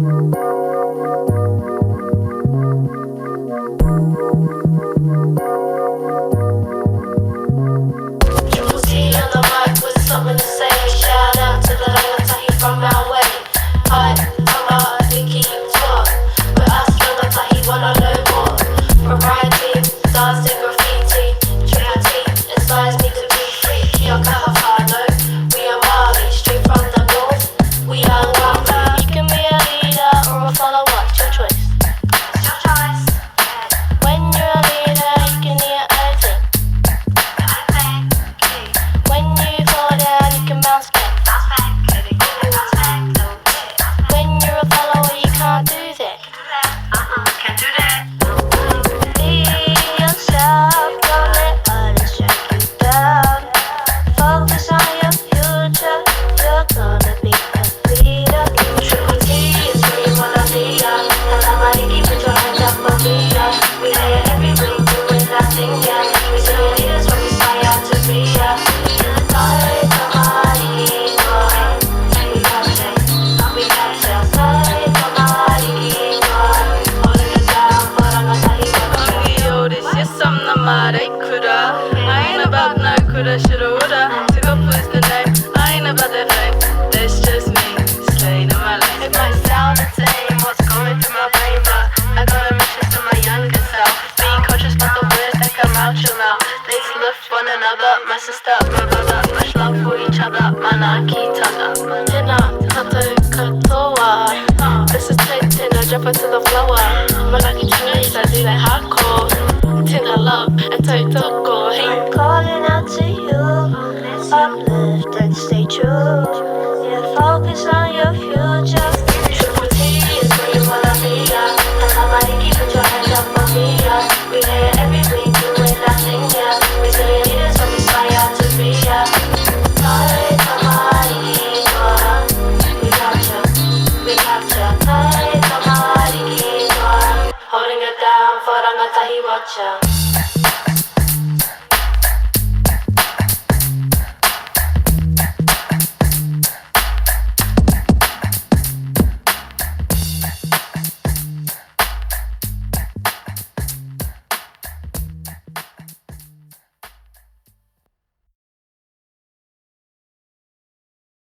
Triple T on the mic with something to say. Shout out to the Tahi from our way. Hi, I'm a Vicky Talk. But I still the Tahi wanna learn more. Variety, stars and graffiti. Trinity, inspires me to be free. Kioka Hafano, we are Mali, straight from the north. We are Wamba. You can be a leader or a follower, it's your choice. It's your choice. When you're a leader, you can hear anything. When you fall down, you can bounce back. When you're a follower, you can't do that. Can't do that. Be yourself, don't let others drag you down. Focus on your future, you're gonna be a leader. Triple T is where you wanna be, yeah. And somebody keep it your hands up for me, yeah. We hear everything, doing nothing, yeah. We see the leaders from inspire to be, yeah. I ain't about no coulda, shoulda, woulda. Tip up was the name. I ain't about that fame. That's just me, slaying in my life. It might sound insane what's going through my brain, but I got a mission to my younger self. Being conscious about the words that come out your mouth. Let's lift one another, my sister, my brother. Much love for each other, manaki taga. Tina, kato, katoa. This is Tina, drop her to the floor. Malaki Chinese, I do that hardcore. Tina love, and Totoko. Hey, I'm calling out to you. Uplift and stay true. Yeah, focus on your future. Triple T is where you wanna be, yeah. And somebody keep it your hands up for me, yeah. We hear everything, doing nothing, yeah. We see the leaders from inspire to be, yeah. Hey, somebody keep on. We capture. Hey, somebody keep on. Holding it down for the Tahi Watcher.